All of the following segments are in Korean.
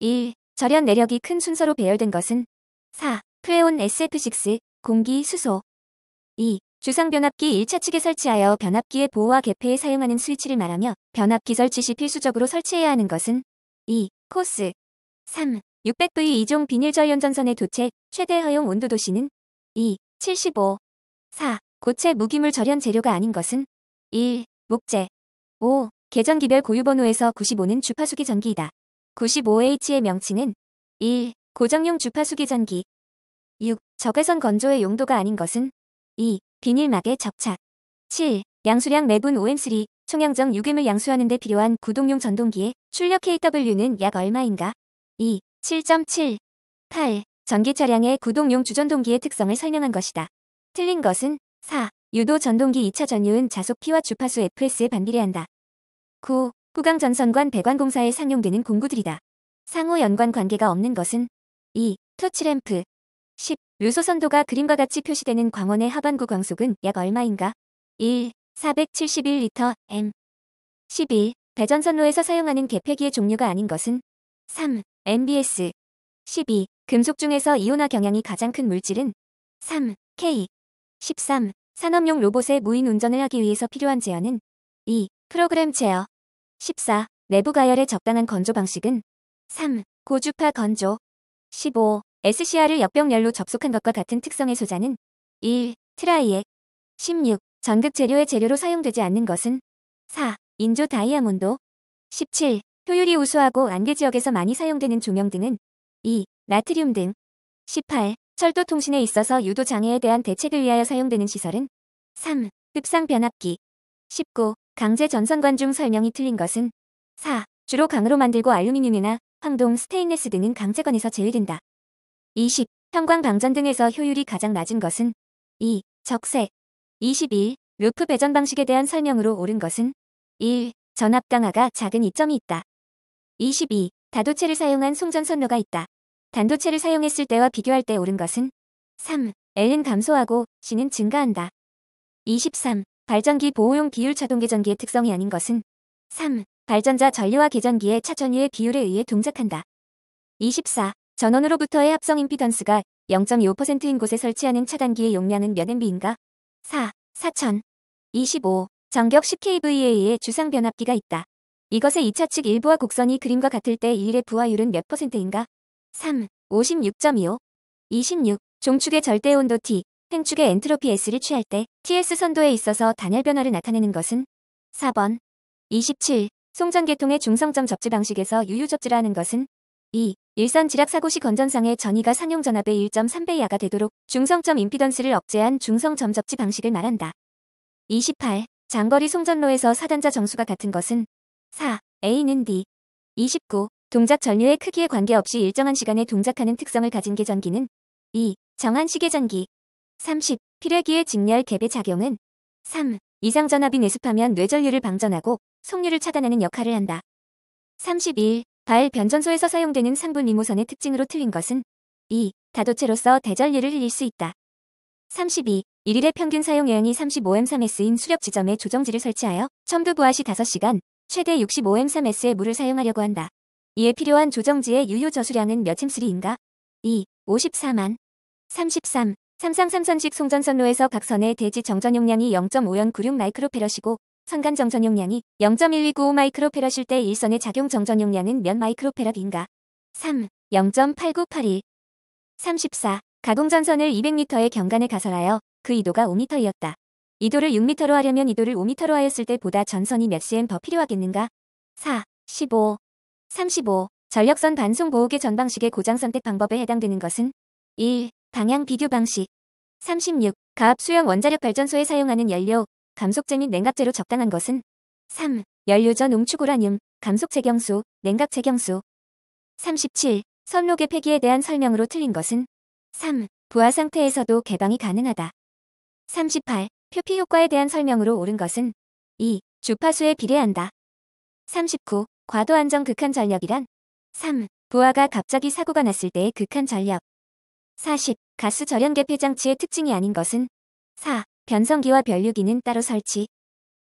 1. 절연 내력이 큰 순서로 배열된 것은 4. 프레온 SF6, 공기, 수소. 2. 주상 변압기 1차 측에 설치하여 변압기의 보호와 개폐에 사용하는 스위치를 말하며 변압기 설치 시 필수적으로 설치해야 하는 것은 2. 코스. 3. 600V 2종 비닐 절연 전선의 도체 최대 허용 온도 도시는 2. 75. 4. 고체 무기물 절연 재료가 아닌 것은 1. 목재. 5. 계전기별 고유번호에서 95는 주파수기 전기이다. 95H의 명칭은 1. 고정용 주파수기 전기. 6. 적외선 건조의 용도가 아닌 것은 2. 비닐막의 접착. 7. 양수량 매분 5M3 총량정 유괴물 양수하는 데 필요한 구동용 전동기의 출력 kW는 약 얼마인가? 2. 7.7. 8. 전기 차량의 구동용 주전동기의 특성을 설명한 것이다. 틀린 것은 4. 유도 전동기 2차 전류은 자속 P와 주파수 FS에 반비례한다. 9. 후광 전선관 배관공사에 상용되는 공구들이다. 상호 연관 관계가 없는 것은 2. 토치램프. 10. 류소선도가 그림과 같이 표시되는 광원의 하반구 광속은 약 얼마인가? 1. 471L m. 11. 배전선로에서 사용하는 개폐기의 종류가 아닌 것은 3. NBS. 12. 금속 중에서 이온화 경향이 가장 큰 물질은 3. K. 13. 산업용 로봇의 무인 운전을 하기 위해서 필요한 제어는 2. 프로그램 제어. 14. 내부 가열의 적당한 건조 방식은 3. 고주파 건조. 15. SCR을 역병열로 접속한 것과 같은 특성의 소자는 1. 트라이액. 16. 전극 재료의 재료로 사용되지 않는 것은 4. 인조 다이아몬드. 17. 효율이 우수하고 안개 지역에서 많이 사용되는 조명 등은 2. 나트륨 등. 18. 철도 통신에 있어서 유도 장애에 대한 대책을 위하여 사용되는 시설은 3. 흡상 변압기. 19. 강제 전선관 중 설명이 틀린 것은 4. 주로 강으로 만들고 알루미늄이나 황동, 스테인레스 등은 강제관에서 제외된다. 20. 형광 방전 등에서 효율이 가장 낮은 것은 2. 적색. 21. 루프 배전 방식에 대한 설명으로 옳은 것은 1. 전압 강화가 작은 이점이 있다. 22. 다도체를 사용한 송전선로가 있다. 단도체를 사용했을 때와 비교할 때 옳은 것은 3. L은 감소하고 C는 증가한다. 23. 발전기 보호용 비율 자동계전기의 특성이 아닌 것은 3. 발전자 전류와 계전기의 차 전류의 비율에 의해 동작한다. 24. 전원으로부터의 합성 임피던스가 0.25%인 곳에 설치하는 차단기의 용량은 몇 MB인가? 4. 4000. 25. 전격 10kV에 의해 주상 변압기가 있다. 이것의 2차 측 일부와 곡선이 그림과 같을 때 이 일의 부하율은 몇 %인가? 3. 56.25. 26. 종축의 절대 온도 T, 횡축의 엔트로피 S를 취할 때 TS 선도에 있어서 단열 변화를 나타내는 것은 4번. 27. 송전계통의 중성점 접지 방식에서 유유 접지라 하는 것은 2. 일선 지락 사고 시 건전상의 전위가 상용 전압의 1.3배 이하가 되도록 중성점 임피던스를 억제한 중성점 접지 방식을 말한다. 28. 장거리 송전로에서 사단자 정수가 같은 것은 4. A는 D. 29. 동작 전류의 크기에 관계없이 일정한 시간에 동작하는 특성을 가진 계전기는 2. 정한시 계전기. 30. 필회기의 직렬 개배 작용은 3. 이상 전압이 내습하면 뇌전류를 방전하고 속류를 차단하는 역할을 한다. 31. 발 변전소에서 사용되는 상분 리모선의 특징으로 틀린 것은 2. 다도체로서 대전류를 흘릴 수 있다. 32. 1일의 평균 사용량이 35M3S인 수력 지점에 조정지를 설치하여 첨두 부하 시 5시간, 최대 65M3S의 물을 사용하려고 한다. 이에 필요한 조정지의 유효 저수량은 몇 M3인가? 2. 54만. 33. 삼상 3선식 송전선로에서 각 선의 대지 정전 용량이 0.5496 마이크로페럿이고 선간 정전 용량이 0.1295 마이크로페럿일 때 일선의 작용 정전 용량은 몇 마이크로페럿인가? 3. 0.8981. 34. 가공전선을 200m의 경관에 가설하여 그 이도가 5m이었다. 이도를 6m로 하려면 이도를 5m로 하였을 때보다 전선이 몇 cm 더 필요하겠는가? 4. 15. 35. 전력선 반송 보호계 전방식의 고장 선택 방법에 해당되는 것은 1. 방향 비교 방식. 36. 가압 수형 원자력 발전소에 사용하는 연료, 감속제 및 냉각제로 적당한 것은 3. 연료 전 웅축 우라늄, 감속 재경수, 냉각 재경수. 37. 선로계 폐기에 대한 설명으로 틀린 것은 3. 부하 상태에서도 개방이 가능하다. 38. 표피 효과에 대한 설명으로 옳은 것은 2. 주파수에 비례한다. 39. 과도 안정 극한 전력이란 3. 부하가 갑자기 사고가 났을 때의 극한 전력. 40. 가스 절연 개폐 장치의 특징이 아닌 것은 4. 변성기와 변류기는 따로 설치.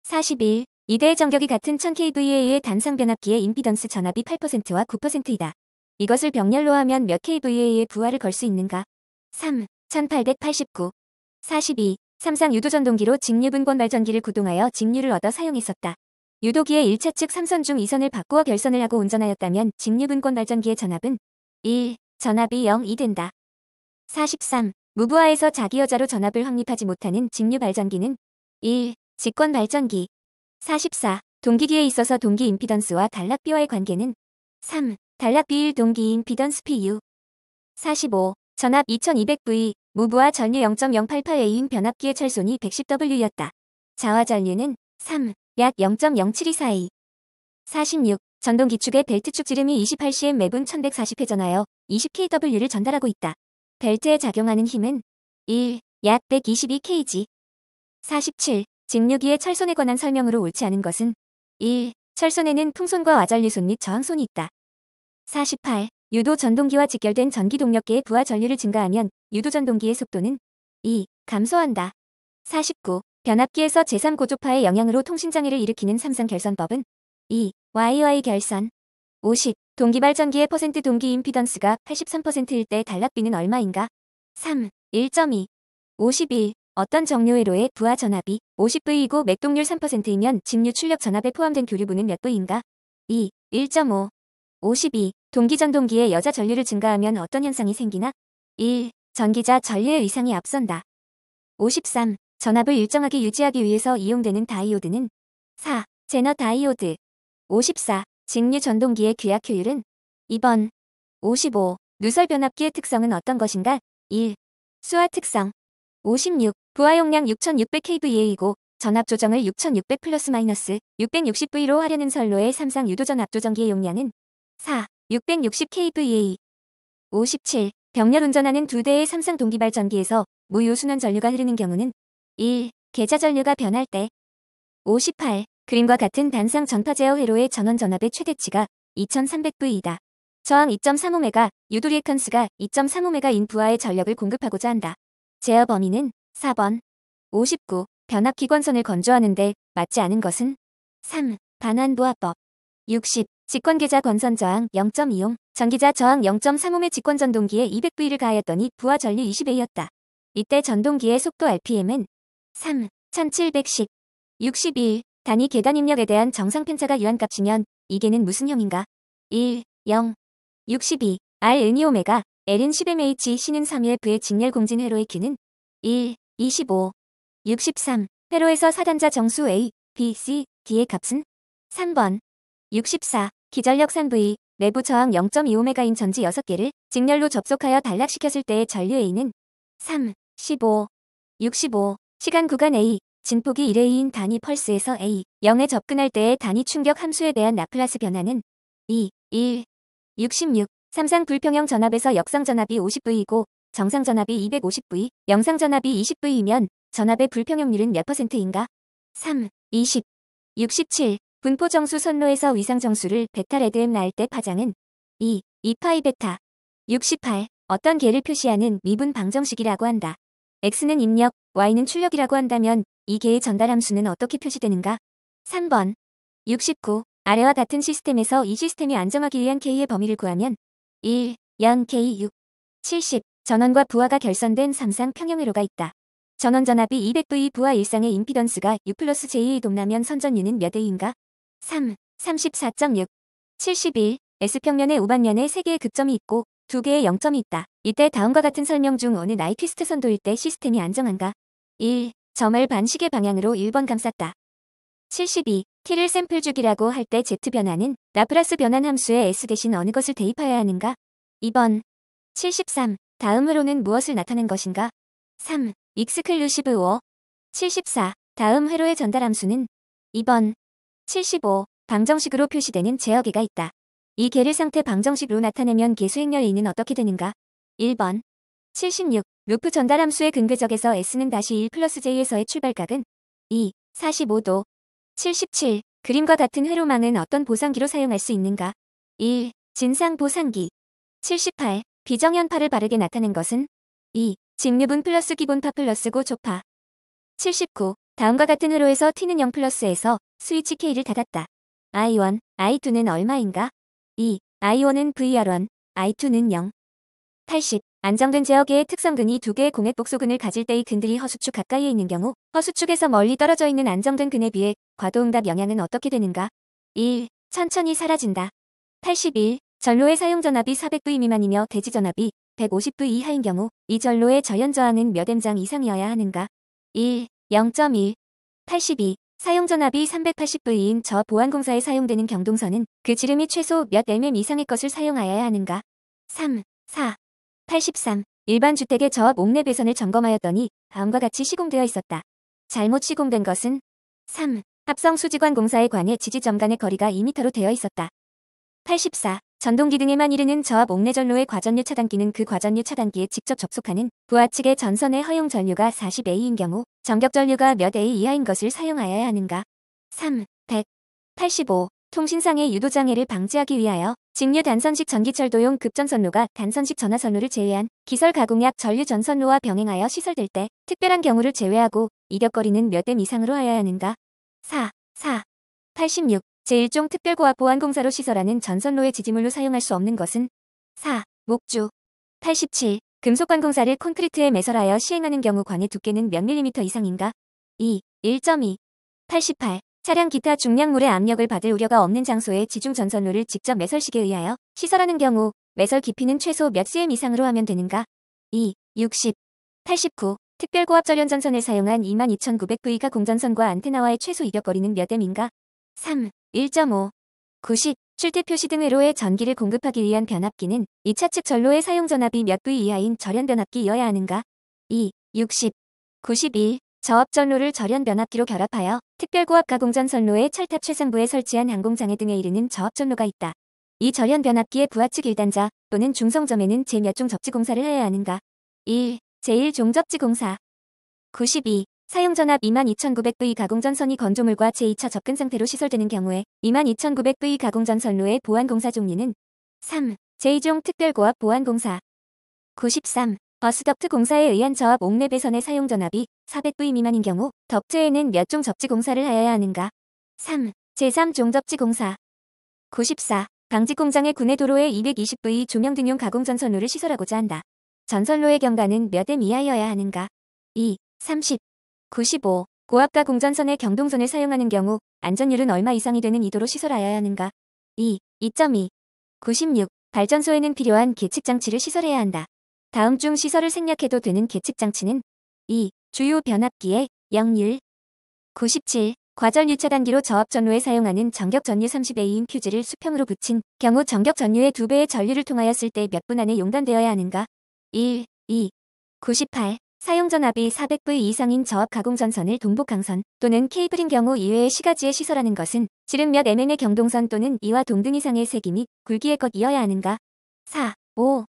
41. 2대의 전격이 같은 1000kV에 의해 단상 변압기의 임피던스 전압이 8%와 9%이다. 이것을 병렬로 하면 몇 kVA의 부하를 걸 수 있는가? 3. 1889. 42. 삼상 유도전동기로 직류분권 발전기를 구동하여 직류를 얻어 사용했었다. 유도기의 1차 측 3선 중 2선을 바꾸어 결선을 하고 운전하였다면 직류분권 발전기의 전압은 1. 전압이 0이 된다. 43. 무부하에서 자기 여자로 전압을 확립하지 못하는 직류 발전기는 1. 직권 발전기. 44. 동기기에 있어서 동기 임피던스와 단락비와의 관계는 3. 단락비일 동기 임피던스 PU. 45. 전압 2200V, 무부하 전류 0.088A인 변압기의 철손이 110W였다. 자화 전류는 3. 약 0.07242. 46. 전동 기축의 벨트축 지름이 28cm 매분 1140회전하여 20kW를 전달하고 있다. 벨트에 작용하는 힘은 1. 약 122kg. 47. 직류기의 철손에 관한 설명으로 옳지 않은 것은 1. 철손에는 풍손과 와전류손 및 저항손이 있다. 48. 유도 전동기와 직결된 전기 동력계의 부하 전류를 증가하면 유도 전동기의 속도는 2. 감소한다. 49. 변압기에서 제3고조파의 영향으로 통신장애를 일으키는 삼상 결선법은 2. YY 결선. 50. 동기발전기의 퍼센트 동기 임피던스가 83%일 때 단락비는 얼마인가? 3. 1.2. 51. 어떤 정료회로의 부하 전압이 50V이고 맥동률 3%이면 직류 출력 전압에 포함된 교류부는 몇 V인가? 2. 1.5. 52. 동기전동기의 여자 전류를 증가하면 어떤 현상이 생기나? 1. 전기자 전류의 위상이 앞선다. 53. 전압을 일정하게 유지하기 위해서 이용되는 다이오드는 4. 제너 다이오드. 54. 직류 전동기의 규약 효율은 2번. 55. 누설 변압기의 특성은 어떤 것인가? 1. 수화 특성. 56. 부하 용량 6600kVA이고 전압 조정을 6600 플러스 마이너스 660V로 하려는 선로의 삼상 유도전 압조정기의 용량은 4. 660kVA. 57. 병렬 운전하는 두 대의 삼상 동기발전기에서 무유순환 전류가 흐르는 경우는 1. 계좌 전류가 변할 때. 58. 그림과 같은 단상 전파 제어 회로의 전원 전압의 최대치가 2300V이다. 저항 2.35메가, 유도 리액턴스가 2.35메가인 부하의 전력을 공급하고자 한다. 제어 범위는 4번. 59. 변압 기관선을 건조하는데 맞지 않은 것은 3. 반환부하법. 60. 직권계좌 건선 저항 0.20, 전기자 저항 0.35의 직권전동기에 200V를 가하였더니 부하 전류 20A였다. 이때 전동기의 속도 RPM은 3. 1700씩. 61. 단위 계단 입력에 대한 정상 편차가 유한값이면 이게는 무슨 형인가? 1. 0. 62. R은 2오메가, L은 10mH, C는 3UF의 직렬 공진 회로의 Q는 1. 25. 63. 회로에서 사단자 정수 A, B, C, D의 값은 3번. 64. 기전력 3V, 내부 저항 0.25메가인 전지 6개를 직렬로 접속하여 단락시켰을 때의 전류 A는 3. 15. 65. 시간 구간 A, 진폭이 1A인 단위 펄스에서 A, 0에 접근할 때의 단위 충격 함수에 대한 라플라스 변화는 2. 1. 66. 삼상 불평형 전압에서 역상 전압이 50V이고 정상 전압이 250V, 영상 전압이 20V이면 전압의 불평형률은 몇 %인가? 3. 20. 67. 분포 정수 선로에서 위상 정수를 베타 레드엠 나을 때 파장은 2. 2파이 베타. 68. 어떤 개를 표시하는 미분 방정식이라고 한다. X는 입력, Y는 출력이라고 한다면 이 개의 전달 함수는 어떻게 표시되는가? 3번. 69. 아래와 같은 시스템에서 이 시스템이 안정하기 위한 K의 범위를 구하면 1. 0 K 6. 70. 전원과 부하가 결선된 삼상 평형회로가 있다. 전원 전압이 200V, 부하 일상의 임피던스가 6 플러스 J의 동라면 선전유는 몇 A인가? 3. 34.6. 71. S평면의 우반면에 3개의 극점이 있고 2개의 0점이 있다. 이때 다음과 같은 설명 중 어느 나이퀴스트 선도일 때 시스템이 안정한가? 1. 점을 반시계 방향으로 1번 감쌌다. 72. T를 샘플 주기라고 할 때 Z 변화는 라플라스 변환 함수에 S 대신 어느 것을 대입하여야 하는가? 2번. 73. 다음 회로는 무엇을 나타낸 것인가? 3. 익스클루시브 오어. 74. 다음 회로의 전달 함수는 2번. 75. 방정식으로 표시되는 제어계가 있다. 이 계를 상태 방정식으로 나타내면 계 수행렬 A는 어떻게 되는가? 1번. 76. 루프 전달 함수의 근궤적에서 S는 다시 1 플러스 J에서의 출발각은 2. 45도. 77. 그림과 같은 회로망은 어떤 보상기로 사용할 수 있는가? 1. 진상 보상기. 78. 비정연파를 바르게 나타낸 것은 2. 직류분 플러스 기본파 플러스 고초파. 79. 다음과 같은 회로에서 T는 0 플러스에서 스위치 K를 닫았다. I1, I2는 얼마인가? 2. I1은 VR1, I2는 0. 80. 안정된 제어계의 특성근이 두 개의 공액 복소근을 가질 때의 근들이 허수축 가까이에 있는 경우 허수축에서 멀리 떨어져 있는 안정된 근에 비해 과도응답 영향은 어떻게 되는가? 1. 천천히 사라진다. 81. 전로의 사용전압이 400V 미만이며 대지전압이 150V 이하인 경우 이 전로의 저연저항은 몇 M장 이상이어야 하는가? 1. 0.1. 82. 사용전압이 380V인 저 보안공사에 사용되는 경동선은 그 지름이 최소 몇 mm 이상의 것을 사용하여야 하는가? 3. 4. 83. 일반 주택의 저압 옥내 배선을 점검하였더니 다음과 같이 시공되어 있었다. 잘못 시공된 것은 3. 합성 수지관 공사의 관의 지지점 간의 거리가 2m로 되어 있었다. 84. 전동기등에만 이르는 저압 옥내 전로의 과전류 차단기는 그 과전류 차단기에 직접 접속하는 부하 측의 전선의 허용 전류가 40A인 경우 전격 전류가 몇 A 이하인 것을 사용하여야 하는가? 3. 100. 85. 통신상의 유도장애를 방지하기 위하여 직류 단선식 전기철도용 급전선로가 단선식 전화선로를 제외한 기설 가공약 전류 전선로와 병행하여 시설될 때 특별한 경우를 제외하고 이력거리는 몇 M 이상으로 하여야 하는가? 4. 4. 86. 제1종 특별고압 보안공사로 시설하는 전선로의 지지물로 사용할 수 없는 것은 4. 목주. 87. 금속관공사를 콘크리트에 매설하여 시행하는 경우 관의 두께는 몇 밀리미터 이상인가? 2. 1.2. 88. 차량 기타 중량물의 압력을 받을 우려가 없는 장소에 지중 전선로를 직접 매설식에 의하여 시설하는 경우 매설 깊이는 최소 몇 cm 이상으로 하면 되는가? 2. 60. 89. 특별고압 전련전선을 사용한 22,900V가 공전선과 안테나와의 최소 이격거리는 몇 M인가? 3. 1.5. 90. 출퇴 표시 등 회로에 전기를 공급하기 위한 변압기는 2차 측 전로의 사용전압이 몇 V 이하인 절연 변압기이어야 하는가? 2. 60. 91. 저압 전로를 절연 변압기로 결합하여 특별고압 가공전 선로의 철탑 최상부에 설치한 항공장애 등에 이르는 저압 전로가 있다. 이 절연 변압기의 부하측 1단자 또는 중성점에는 제 몇 종 접지 공사를 해야 하는가? 1. 제1종 접지 공사. 92. 사용전압 22,900V 가공전선이 건조물과 제2차 접근 상태로 시설되는 경우에 22,900V 가공전선로의 보안공사 종류는 3. 제2종 특별고압 보안공사. 93. 버스덕트 공사에 의한 저압 옥내 배선의 사용전압이 400V 미만인 경우 덕트에는 몇 종 접지 공사를 하여야 하는가? 3. 제3종 접지 공사. 94. 방직공장의 구내 도로에 220V 조명 등용 가공전선로를 시설하고자 한다. 전선로의 경과는 몇 M 이하여야 하는가? 2. 30. 95. 고압가 공전선의 경동선을 사용하는 경우 안전율은 얼마 이상이 되는 이도로 시설하여야 하는가? 2. 2.2. 96. 발전소에는 필요한 계측장치를 시설해야 한다. 다음 중 시설을 생략해도 되는 계측장치는 2. 주요 변압기의 역률. 97. 과전류 차단기로 저압 전로에 사용하는 전격 전류 30A인 퓨즈를 수평으로 붙인 경우 전격 전류의 2배의 전류를 통하였을 때 몇 분 안에 용단되어야 하는가? 1. 2. 98. 사용전압이 400V 이상인 저압 가공전선을 동복강선 또는 케이블인 경우 이외의 시가지에 시설하는 것은 지름 몇 mm의 경동선 또는 이와 동등 이상의 세기 및 굵기의 것이어야 하는가? 4. 5.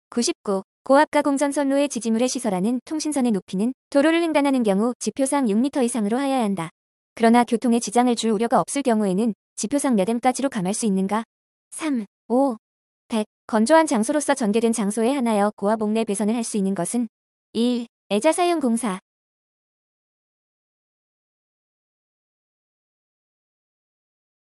99. 고압 가공전선로의 지지물에 시설하는 통신선의 높이는 도로를 횡단하는 경우 지표상 6m 이상으로 하여야 한다. 그러나 교통에 지장을 줄 우려가 없을 경우에는 지표상 몇 M까지로 감할 수 있는가? 3. 5. 100. 건조한 장소로서 전개된 장소에 하나여 고압 옥내 배선을 할 수 있는 것은 1. 애자 사용 공사.